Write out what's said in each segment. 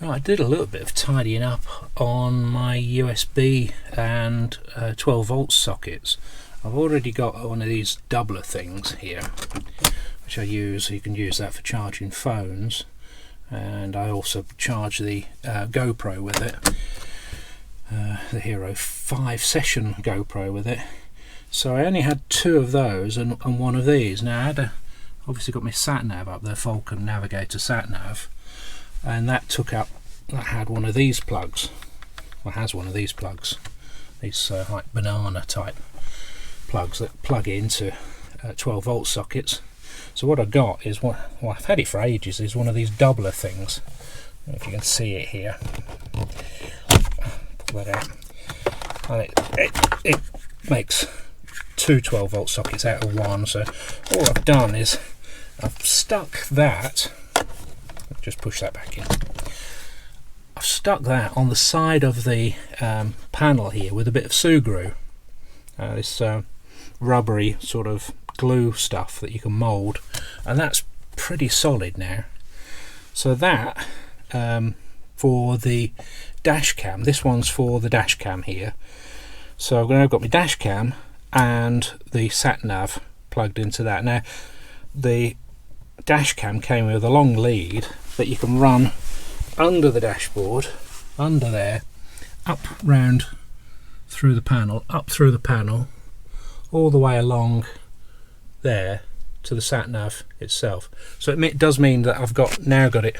Well, I did a little bit of tidying up on my USB and 12 volt sockets. I've already got one of these doubler things here, which I use. You can use that for charging phones, and I also charge the GoPro with it, the Hero 5 session GoPro with it. So I only had 2 of those and one of these. Now I had obviously got my sat nav up there, Falcon Navigator sat nav, and that had one of these plugs. Well, has one of these plugs, these like banana type plugs that plug into 12 volt sockets. So what I got is well, I've had it for ages, is one of these doubler things. I don't know if you can see it here. Pull that out. And it makes 2 12 volt sockets out of one. So all I've done is I've stuck that, just push that back in. I've stuck that on the side of the panel here with a bit of Sugru, this rubbery sort of glue stuff that you can mould, and that's pretty solid now. So that for the dash cam, this one's for the dash cam here. So I've now got my dash cam and the sat nav plugged into that. Now the dash cam came with a long lead that you can run under the dashboard, under there, up round through the panel, up through the panel, all the way along there to the sat nav itself. So it does mean that I've now got it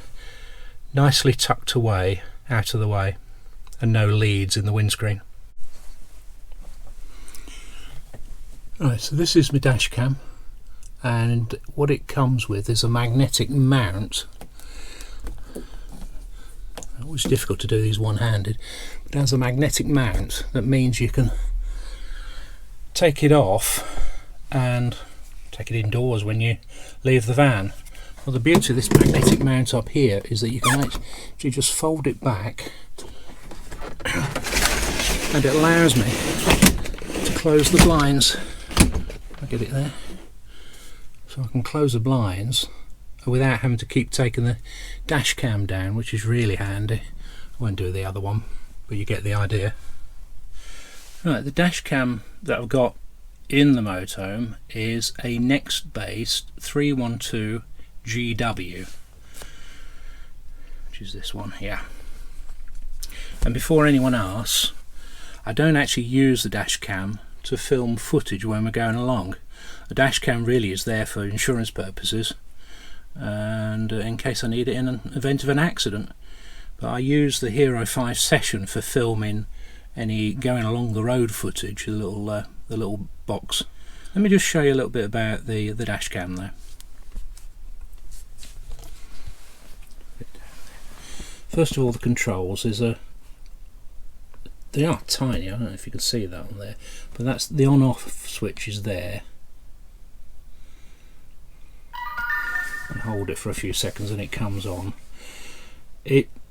nicely tucked away, out of the way, and no leads in the windscreen. Right, so this is my dash cam, and what it comes with is a magnetic mount. It's difficult to do these one-handed, but it has a magnetic mount that means you can take it off and take it indoors when you leave the van. Well, the beauty of this magnetic mount up here is that you can actually just fold it back, and it allows me to close the blinds. I'll get it there. So I can close the blinds without having to keep taking the dash cam down, which is really handy. I won't do the other one, but you get the idea. Right, the dash cam that I've got in the motorhome is a Nextbase 312 GW, which is this one here. And before anyone asks, I don't actually use the dash cam to film footage when we're going along. The dash cam really is there for insurance purposes and in case I need it in an event of an accident. But I use the Hero 5 session for filming any going along the road footage, the little box. Let me just show you a little bit about the dash cam there. First of all, the controls they are tiny. I don't know if you can see that on there, but that's the on-off switch is there. And hold it for a few seconds and it comes on.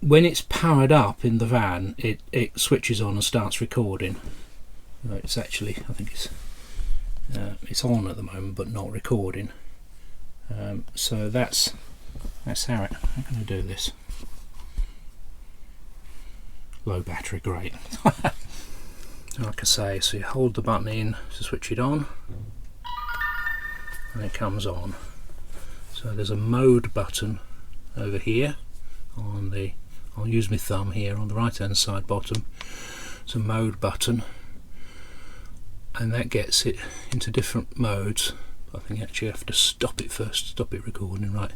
When it's powered up in the van, it switches on and starts recording. It's actually, I think it's on at the moment but not recording. So that's how I'm going to do this. Low battery, great. Like I say, so you hold the button in to switch it on and it comes on. So there's a mode button over here I'll use my thumb here on the right hand side bottom. It's a mode button, and that gets it into different modes. I think actually you have to stop it first, stop it recording. Right,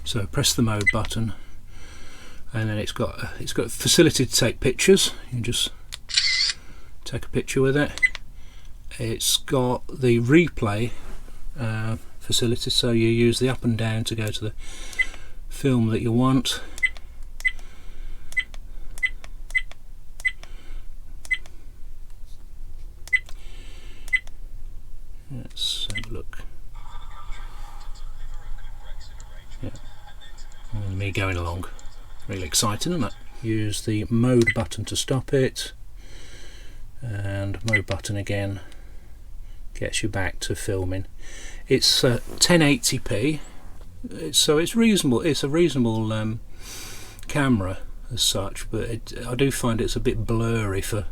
so press the mode button, and then it's got facility to take pictures. You can just take a picture with it. It's got the replay facility, so you use the up and down to go to the film that you want. Let's have a look. Yeah. And me going along. Really exciting, isn't it? Use the mode button to stop it, and mode button again gets you back to filming. It's 1080p, so it's reasonable. It's a reasonable camera. as such, but I do find it's a bit blurry for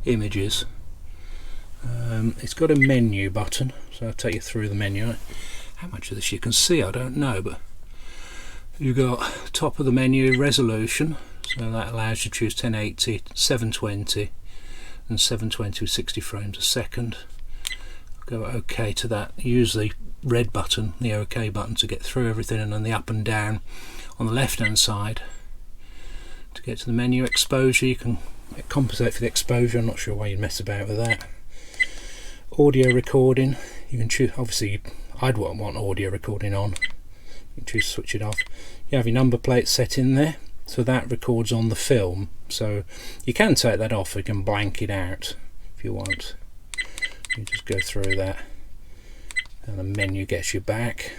images. It's got a menu button, so I'll take you through the menu. How much of this you can see I don't know, but you've got top of the menu resolution, so that allows you to choose 1080, 720 and 720 with 60 frames a second. Go OK to that. Use the red button, the OK button, to get through everything, and then the up and down on the left hand side to get to the menu. Exposure, you can compensate for the exposure. I'm not sure why you'd mess about with that. Audio recording, you can choose. Obviously I'd want audio recording on. You can choose to switch it off. You have your number plate set in there, so that records on the film, so you can take that off, you can blank it out if you want. You just go through that and the menu gets you back.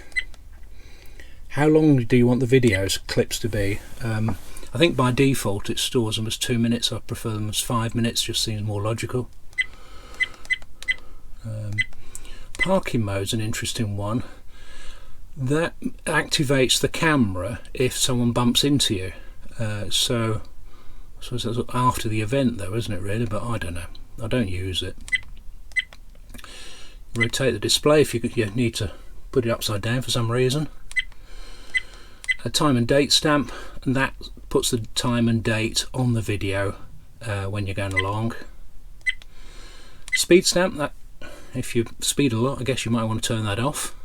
How long do you want the videos clips to be? I think by default it stores them as 2 minutes. I prefer them as 5 minutes, just seems more logical. Parking mode's an interesting one. That activates the camera if someone bumps into you. So I suppose that's after the event though, isn't it really? But I don't know. I don't use it. Rotate the display if you need to put it upside down for some reason. A time and date stamp, and that puts the time and date on the video when you're going along. Speed stamp, that if you speed a lot, I guess you might want to turn that off.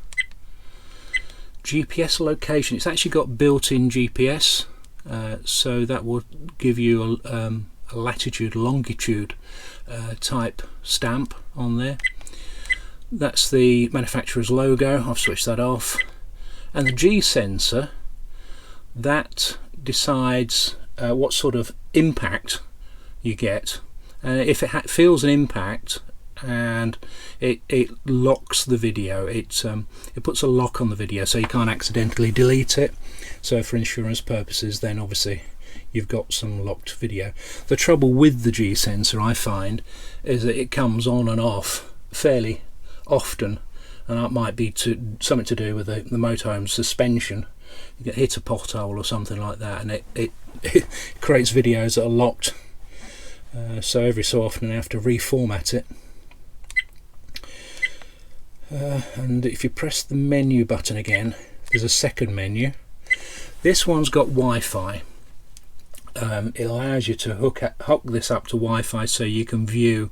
GPS location, it's actually got built-in GPS, so that will give you a latitude, longitude type stamp on there. That's the manufacturer's logo. I've switched that off. And the G sensor, that decides what sort of impact you get. If it feels an impact and it locks the video, it puts a lock on the video so you can't accidentally delete it. So for insurance purposes, then obviously you've got some locked video. The trouble with the G sensor, I find, is that it comes on and off fairly often, and that might be something to do with the motorhome suspension. You get hit a pothole or something like that, and it creates videos that are locked. So every so often I have to reformat it. And if you press the menu button again, there's a second menu. This one's got Wi-Fi. It allows you to hook this up to Wi-Fi so you can view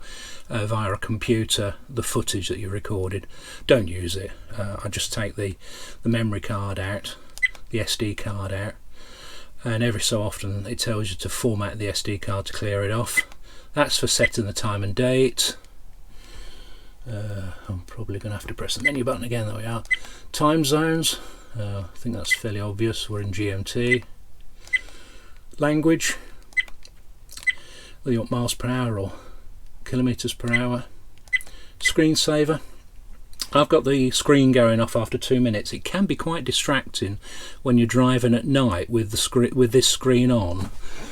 via a computer the footage that you recorded. Don't use it. I just take the memory card out, the SD card out, and every so often it tells you to format the SD card to clear it off. That's for setting the time and date. I'm probably going to have to press the menu button again. There we are. Time zones, I think that's fairly obvious, we're in GMT. Language, whether you want miles per hour or kilometers per hour. Screensaver, I've got the screen going off after 2 minutes. It can be quite distracting when you're driving at night with this screen on,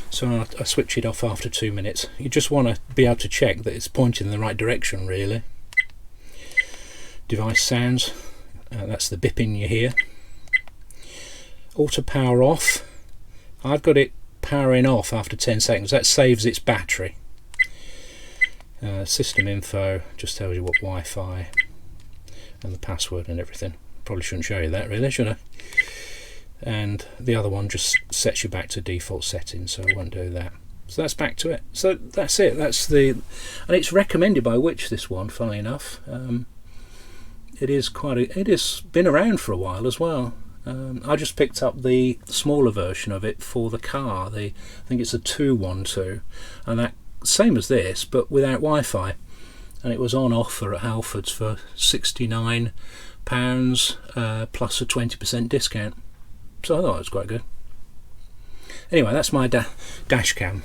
so I switch it off after 2 minutes. You just want to be able to check that it's pointing in the right direction, really. Device sounds, that's the bipping you hear. Auto power off, I've got it powering off after 10 seconds. That saves its battery. System info just tells you what Wi-Fi and the password and everything. Probably shouldn't show you that really, should I? And the other one just sets you back to default settings, so I won't do that. So that's back to it. So that's it. That's the, and it's recommended by Which, this one, funnily enough. It has been around for a while as well. I just picked up the smaller version of it for the car. I think it's a 212, and that same as this but without Wi-Fi, and it was on offer at Halfords for £69 plus a 20% discount. So I thought it was quite good. Anyway, that's my dash cam.